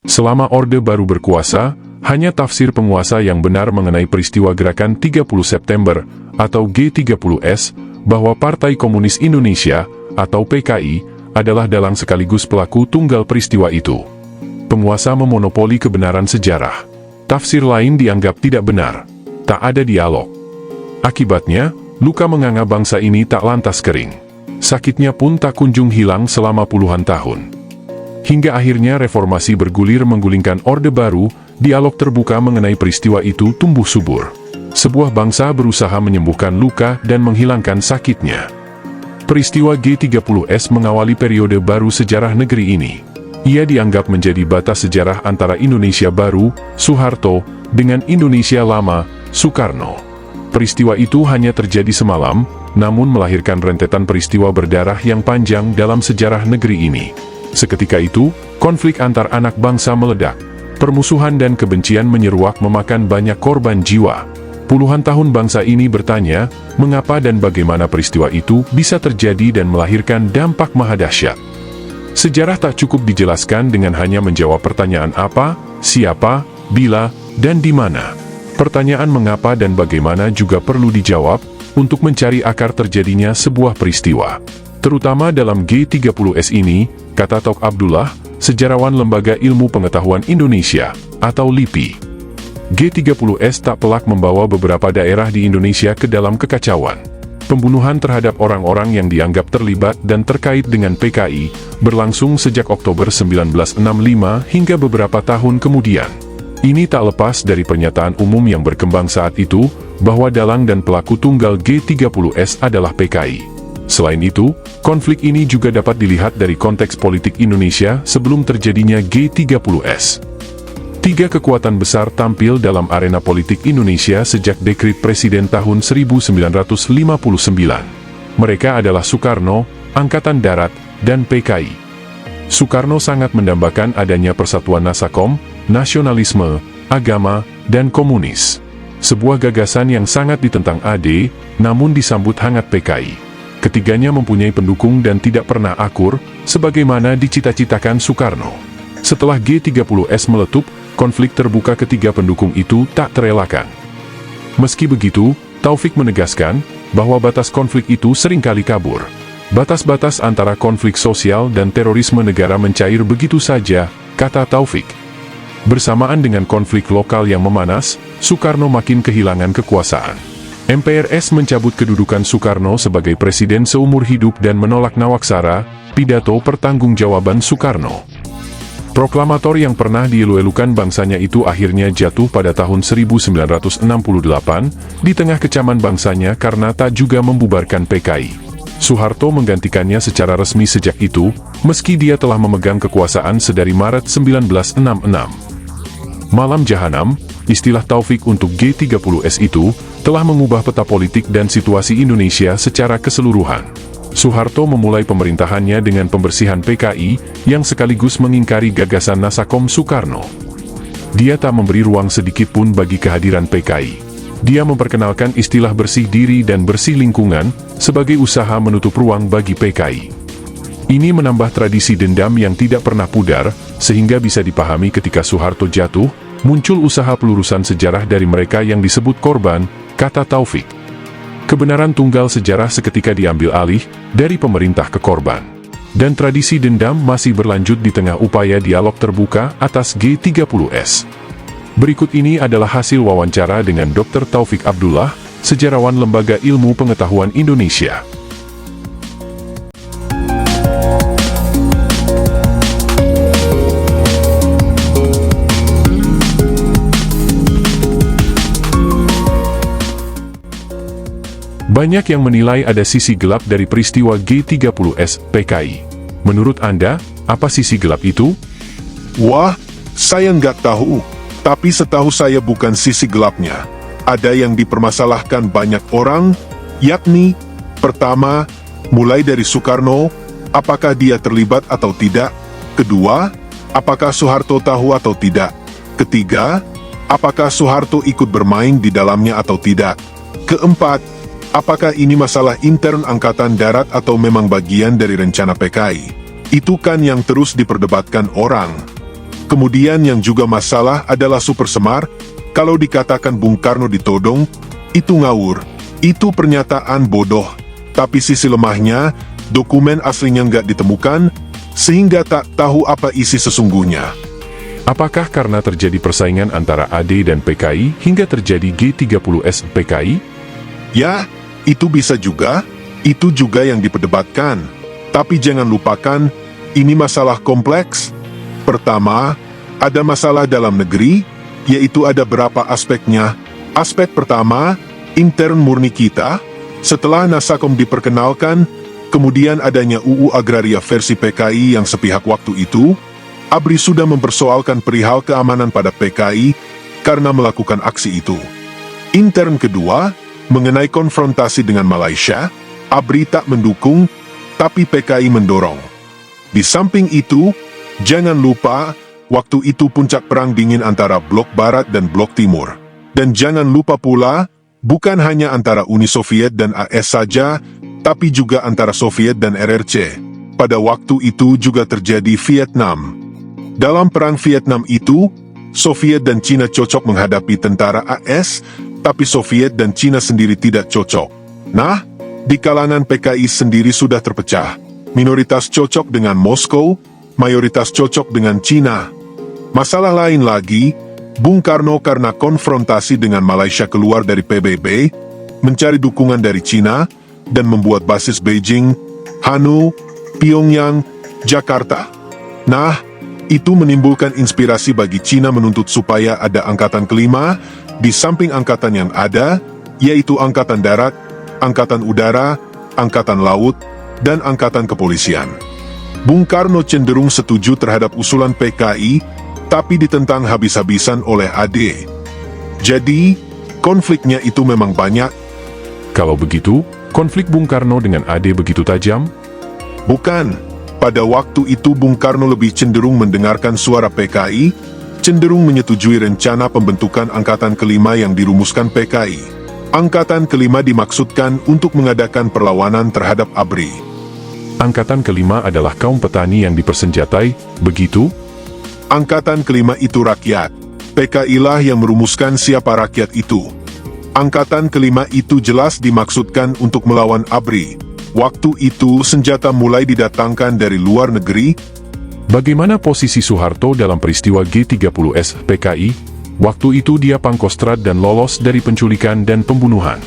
Selama Orde Baru berkuasa, hanya tafsir penguasa yang benar mengenai peristiwa Gerakan 30 September atau G30S bahwa Partai Komunis Indonesia atau PKI adalah dalang sekaligus pelaku tunggal peristiwa itu. Penguasa memonopoli kebenaran sejarah. Tafsir lain dianggap tidak benar. Tak ada dialog. Akibatnya, luka menganga bangsa ini tak lantas kering. Sakitnya pun tak kunjung hilang selama puluhan tahun. Hingga akhirnya reformasi bergulir menggulingkan Orde Baru, dialog terbuka mengenai peristiwa itu tumbuh subur. Sebuah bangsa berusaha menyembuhkan luka dan menghilangkan sakitnya. Peristiwa G30S mengawali periode baru sejarah negeri ini. Ia dianggap menjadi batas sejarah antara Indonesia Baru, Soeharto, dengan Indonesia Lama, Soekarno. Peristiwa itu hanya terjadi semalam, namun melahirkan rentetan peristiwa berdarah yang panjang dalam sejarah negeri ini. Seketika itu, konflik antar anak bangsa meledak. Permusuhan dan kebencian menyeruak memakan banyak korban jiwa. Puluhan tahun bangsa ini bertanya, mengapa dan bagaimana peristiwa itu bisa terjadi dan melahirkan dampak mahadahsyat. Sejarah tak cukup dijelaskan dengan hanya menjawab pertanyaan apa, siapa, bila, dan di mana. Pertanyaan mengapa dan bagaimana juga perlu dijawab untuk mencari akar terjadinya sebuah peristiwa. Terutama dalam G30S ini, kata Tok Abdullah, sejarawan Lembaga Ilmu Pengetahuan Indonesia, atau LIPI. G30S tak pelak membawa beberapa daerah di Indonesia ke dalam kekacauan. Pembunuhan terhadap orang-orang yang dianggap terlibat dan terkait dengan PKI berlangsung sejak Oktober 1965 hingga beberapa tahun kemudian. Ini tak lepas dari pernyataan umum yang berkembang saat itu, bahwa dalang dan pelaku tunggal G30S adalah PKI. Selain itu, konflik ini juga dapat dilihat dari konteks politik Indonesia sebelum terjadinya G30S. Tiga kekuatan besar tampil dalam arena politik Indonesia sejak dekrit Presiden tahun 1959. Mereka adalah Soekarno, Angkatan Darat, dan PKI. Soekarno sangat mendambakan adanya persatuan Nasakom, nasionalisme, agama, dan komunis. Sebuah gagasan yang sangat ditentang AD, namun disambut hangat PKI. Ketiganya mempunyai pendukung dan tidak pernah akur, sebagaimana dicita-citakan Soekarno. Setelah G30S meletup, konflik terbuka ketiga pendukung itu tak terelakkan. Meski begitu, Taufik menegaskan bahwa batas konflik itu seringkali kabur. Batas-batas antara konflik sosial dan terorisme negara mencair begitu saja, kata Taufik. Bersamaan dengan konflik lokal yang memanas, Soekarno makin kehilangan kekuasaan. MPRS mencabut kedudukan Soekarno sebagai presiden seumur hidup dan menolak Nawaksara, pidato pertanggungjawaban Soekarno. Proklamator yang pernah dielu-elukan bangsanya itu akhirnya jatuh pada tahun 1968, di tengah kecaman bangsanya karena tak juga membubarkan PKI. Soeharto menggantikannya secara resmi sejak itu, meski dia telah memegang kekuasaan sedari Maret 1966. Malam Jahanam, istilah Taufik untuk G30S itu, telah mengubah peta politik dan situasi Indonesia secara keseluruhan. Soeharto memulai pemerintahannya dengan pembersihan PKI, yang sekaligus mengingkari gagasan Nasakom Soekarno. Dia tak memberi ruang sedikit pun bagi kehadiran PKI. Dia memperkenalkan istilah bersih diri dan bersih lingkungan, sebagai usaha menutup ruang bagi PKI. Ini menambah tradisi dendam yang tidak pernah pudar, sehingga bisa dipahami ketika Soeharto jatuh, muncul usaha pelurusan sejarah dari mereka yang disebut korban, kata Taufik. Kebenaran tunggal sejarah seketika diambil alih, dari pemerintah ke korban. Dan tradisi dendam masih berlanjut di tengah upaya dialog terbuka atas G30S. Berikut ini adalah hasil wawancara dengan Dr. Taufik Abdullah, sejarawan Lembaga Ilmu Pengetahuan Indonesia. Banyak yang menilai ada sisi gelap dari peristiwa G30S PKI. Menurut Anda, apa sisi gelap itu? Wah, saya nggak tahu. Tapi setahu saya bukan sisi gelapnya. Ada yang dipermasalahkan banyak orang, yakni, pertama, mulai dari Soekarno, apakah dia terlibat atau tidak? Kedua, apakah Soeharto tahu atau tidak? Ketiga, apakah Soeharto ikut bermain di dalamnya atau tidak? Keempat, apakah ini masalah intern Angkatan Darat atau memang bagian dari rencana PKI? Itu kan yang terus diperdebatkan orang. Kemudian yang juga masalah adalah super semar. Kalau dikatakan Bung Karno ditodong, itu ngawur. Itu pernyataan bodoh. Tapi sisi lemahnya, dokumen aslinya nggak ditemukan, sehingga tak tahu apa isi sesungguhnya. Apakah karena terjadi persaingan antara AD dan PKI hingga terjadi G30S PKI? Ya, itu bisa juga. Itu juga yang diperdebatkan. Tapi jangan lupakan, ini masalah kompleks. Pertama, ada masalah dalam negeri, yaitu ada berapa aspeknya. Aspek pertama, intern murni kita. Setelah Nasakom diperkenalkan, kemudian adanya UU Agraria versi PKI yang sepihak waktu itu, ABRI sudah mempersoalkan perihal keamanan pada PKI karena melakukan aksi itu. Intern kedua, mengenai konfrontasi dengan Malaysia, ABRI tak mendukung, tapi PKI mendorong. Di samping itu, jangan lupa, waktu itu puncak perang dingin antara Blok Barat dan Blok Timur. Dan jangan lupa pula, bukan hanya antara Uni Soviet dan AS saja, tapi juga antara Soviet dan RRC. Pada waktu itu juga terjadi Vietnam. Dalam perang Vietnam itu, Soviet dan Cina cocok menghadapi tentara AS, tapi Soviet dan Cina sendiri tidak cocok. Nah, di kalangan PKI sendiri sudah terpecah. Minoritas cocok dengan Moskow, mayoritas cocok dengan Cina. Masalah lain lagi, Bung Karno karena konfrontasi dengan Malaysia keluar dari PBB, mencari dukungan dari Cina, dan membuat basis Beijing, Hanoi, Pyongyang, Jakarta. Nah, itu menimbulkan inspirasi bagi Cina menuntut supaya ada angkatan kelima, di samping angkatan yang ada, yaitu angkatan darat, angkatan udara, angkatan laut, dan angkatan kepolisian. Bung Karno cenderung setuju terhadap usulan PKI, tapi ditentang habis-habisan oleh AD. Jadi, konfliknya itu memang banyak. Kalau begitu, konflik Bung Karno dengan AD begitu tajam? Bukan. Pada waktu itu Bung Karno lebih cenderung mendengarkan suara PKI, cenderung menyetujui rencana pembentukan angkatan kelima yang dirumuskan PKI. Angkatan kelima dimaksudkan untuk mengadakan perlawanan terhadap ABRI. Angkatan kelima adalah kaum petani yang dipersenjatai, begitu? Angkatan kelima itu rakyat. PKI lah yang merumuskan siapa rakyat itu. Angkatan kelima itu jelas dimaksudkan untuk melawan ABRI. Waktu itu senjata mulai didatangkan dari luar negeri. Bagaimana posisi Soeharto dalam peristiwa G30S PKI? Waktu itu dia Pangkostrat dan lolos dari penculikan dan pembunuhan.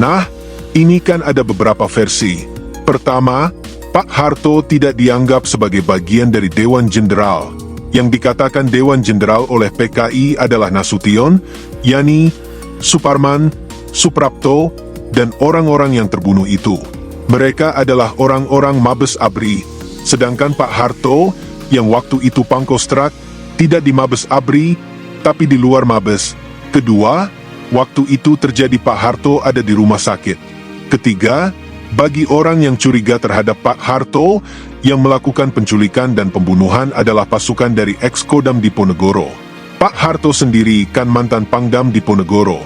Nah, ini kan ada beberapa versi. Pertama, Pak Harto tidak dianggap sebagai bagian dari Dewan Jenderal. Yang dikatakan Dewan Jenderal oleh PKI adalah Nasution, Yani, Suparman, Suprapto, dan orang-orang yang terbunuh itu. Mereka adalah orang-orang Mabes ABRI, sedangkan Pak Harto, yang waktu itu Pangkostrat, tidak di Mabes ABRI, tapi di luar Mabes. Kedua, waktu itu terjadi Pak Harto ada di rumah sakit. Ketiga, bagi orang yang curiga terhadap Pak Harto, yang melakukan penculikan dan pembunuhan adalah pasukan dari ex-Kodam Diponegoro. Pak Harto sendiri kan mantan Pangdam Diponegoro.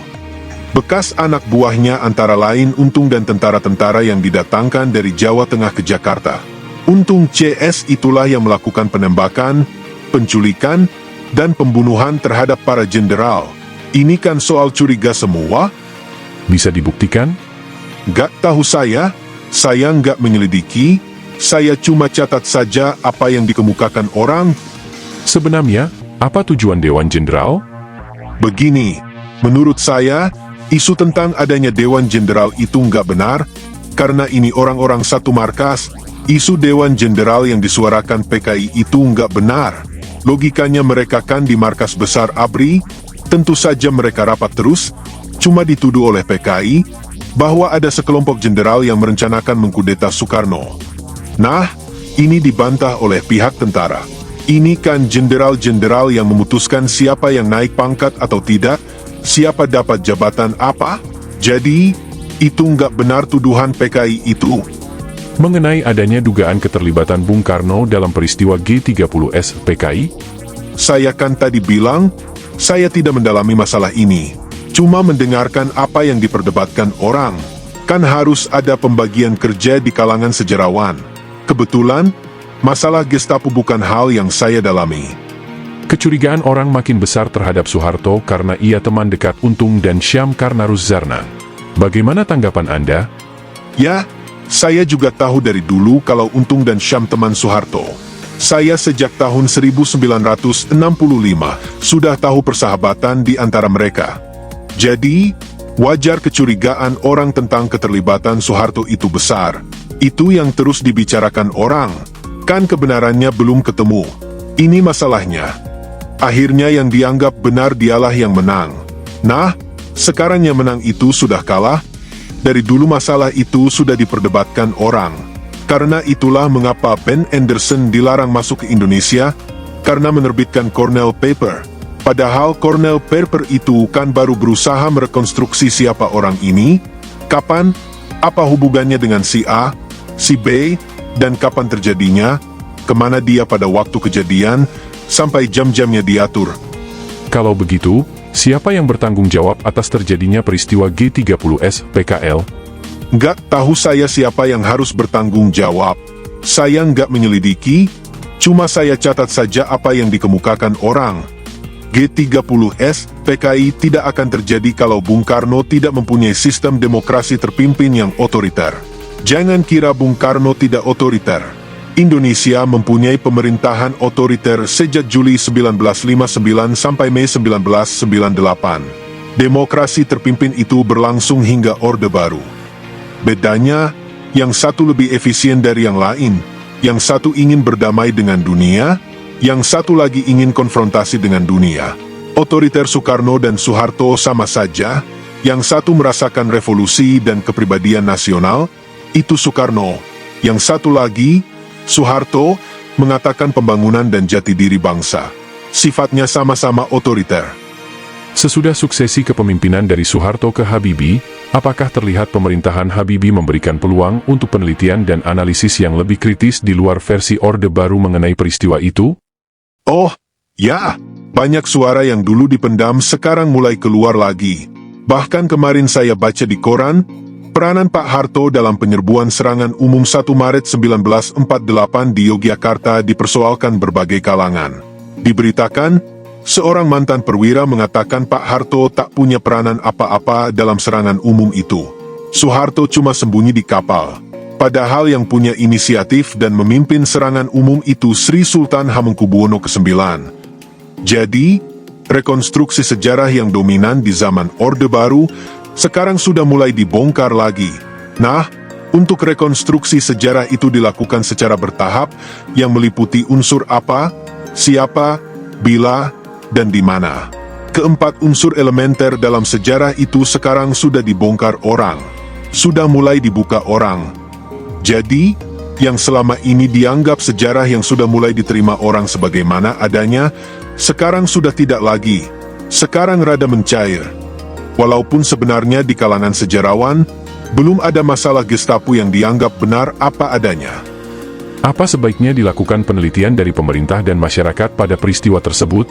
Bekas anak buahnya antara lain Untung dan tentara-tentara yang didatangkan dari Jawa Tengah ke Jakarta. Untung CS itulah yang melakukan penembakan, penculikan, dan pembunuhan terhadap para jenderal. Ini kan soal curiga semua? Bisa dibuktikan? Gak tahu saya nggak menyelidiki, saya cuma catat saja apa yang dikemukakan orang. Sebenarnya, apa tujuan Dewan Jenderal? Begini, menurut saya, isu tentang adanya Dewan Jenderal itu nggak benar, karena ini orang-orang satu markas. Isu Dewan Jenderal yang disuarakan PKI itu nggak benar. Logikanya mereka kan di markas besar ABRI, tentu saja mereka rapat terus, cuma dituduh oleh PKI, bahwa ada sekelompok jenderal yang merencanakan mengkudeta Soekarno. Nah, ini dibantah oleh pihak tentara. Ini kan jenderal-jenderal yang memutuskan siapa yang naik pangkat atau tidak, siapa dapat jabatan apa. Jadi, itu nggak benar tuduhan PKI itu. Mengenai adanya dugaan keterlibatan Bung Karno dalam peristiwa G30S PKI? Saya kan tadi bilang, saya tidak mendalami masalah ini. Cuma mendengarkan apa yang diperdebatkan orang. Kan harus ada pembagian kerja di kalangan sejarawan. Kebetulan, masalah Gestapo bukan hal yang saya dalami. Kecurigaan orang makin besar terhadap Soeharto karena ia teman dekat Untung dan Syam Karnaruzarna. Bagaimana tanggapan Anda? Ya, saya juga tahu dari dulu kalau Untung dan Syam teman Soeharto. Saya sejak tahun 1965 sudah tahu persahabatan di antara mereka. Jadi, wajar kecurigaan orang tentang keterlibatan Soeharto itu besar. Itu yang terus dibicarakan orang. Kan kebenarannya belum ketemu. Ini masalahnya. Akhirnya yang dianggap benar dialah yang menang. Nah, sekarang yang menang itu sudah kalah. Dari dulu masalah itu sudah diperdebatkan orang. Karena itulah mengapa Ben Anderson dilarang masuk ke Indonesia, karena menerbitkan Cornell Paper. Padahal Cornell Paper itu kan baru berusaha merekonstruksi siapa orang ini, kapan, apa hubungannya dengan si A, si B, dan kapan terjadinya, kemana dia pada waktu kejadian, sampai jam-jamnya diatur. Kalau begitu, siapa yang bertanggung jawab atas terjadinya peristiwa G30S PKL? Nggak tahu saya siapa yang harus bertanggung jawab. Saya nggak menyelidiki, cuma saya catat saja apa yang dikemukakan orang. G30S PKI tidak akan terjadi kalau Bung Karno tidak mempunyai sistem demokrasi terpimpin yang otoriter. Jangan kira Bung Karno tidak otoriter. Indonesia mempunyai pemerintahan otoriter sejak Juli 1959 sampai Mei 1998. Demokrasi terpimpin itu berlangsung hingga Orde Baru. Bedanya, yang satu lebih efisien dari yang lain, yang satu ingin berdamai dengan dunia, yang satu lagi ingin konfrontasi dengan dunia. Otoriter Soekarno dan Soeharto sama saja, yang satu merasakan revolusi dan kepribadian nasional, itu Soekarno. Yang satu lagi, Soeharto, mengatakan pembangunan dan jati diri bangsa. Sifatnya sama-sama otoriter. Sesudah suksesi kepemimpinan dari Soeharto ke Habibie, apakah terlihat pemerintahan Habibie memberikan peluang untuk penelitian dan analisis yang lebih kritis di luar versi Orde Baru mengenai peristiwa itu? Oh, ya, banyak suara yang dulu dipendam sekarang mulai keluar lagi. Bahkan kemarin saya baca di koran, peranan Pak Harto dalam penyerbuan serangan umum 1 Maret 1948 di Yogyakarta dipersoalkan berbagai kalangan. Diberitakan, seorang mantan perwira mengatakan Pak Harto tak punya peranan apa-apa dalam serangan umum itu. Soeharto cuma sembunyi di kapal. Padahal yang punya inisiatif dan memimpin serangan umum itu Sri Sultan Hamengkubuwono ke-9. Jadi, rekonstruksi sejarah yang dominan di zaman Orde Baru sekarang sudah mulai dibongkar lagi. Nah, untuk rekonstruksi sejarah itu dilakukan secara bertahap yang meliputi unsur apa, siapa, bila, dan di mana. Keempat unsur elementer dalam sejarah itu sekarang sudah dibongkar orang. Sudah mulai dibuka orang. Jadi, yang selama ini dianggap sejarah yang sudah mulai diterima orang sebagaimana adanya, sekarang sudah tidak lagi. Sekarang rada mencair. Walaupun sebenarnya di kalangan sejarawan, belum ada masalah Gestapo yang dianggap benar apa adanya. Apa sebaiknya dilakukan penelitian dari pemerintah dan masyarakat pada peristiwa tersebut?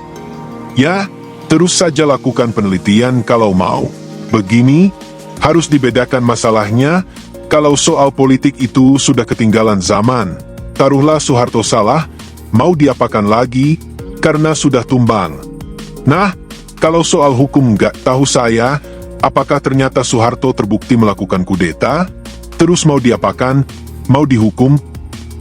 Ya, terus saja lakukan penelitian kalau mau. Begini, harus dibedakan masalahnya. Kalau soal politik itu sudah ketinggalan zaman, taruhlah Soeharto salah, mau diapakan lagi, karena sudah tumbang. Nah, kalau soal hukum nggak tahu saya, apakah ternyata Soeharto terbukti melakukan kudeta, terus mau diapakan, mau dihukum,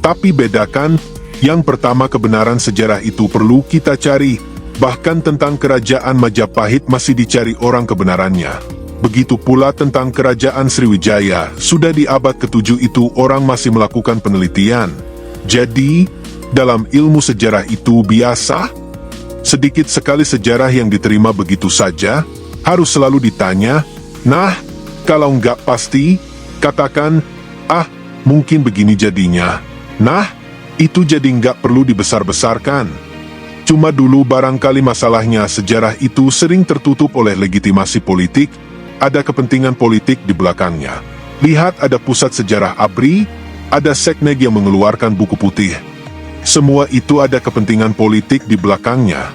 tapi bedakan, yang pertama kebenaran sejarah itu perlu kita cari, bahkan tentang kerajaan Majapahit masih dicari orang kebenarannya. Begitu pula tentang kerajaan Sriwijaya, sudah di abad ke-7 itu orang masih melakukan penelitian. Jadi, dalam ilmu sejarah itu biasa, sedikit sekali sejarah yang diterima begitu saja, harus selalu ditanya, nah, kalau nggak pasti, katakan, mungkin begini jadinya. Nah, itu jadi nggak perlu dibesar-besarkan. Cuma dulu barangkali masalahnya sejarah itu sering tertutup oleh legitimasi politik, ada kepentingan politik di belakangnya. Lihat ada pusat sejarah ABRI, ada Sekneg yang mengeluarkan buku putih. Semua itu ada kepentingan politik di belakangnya.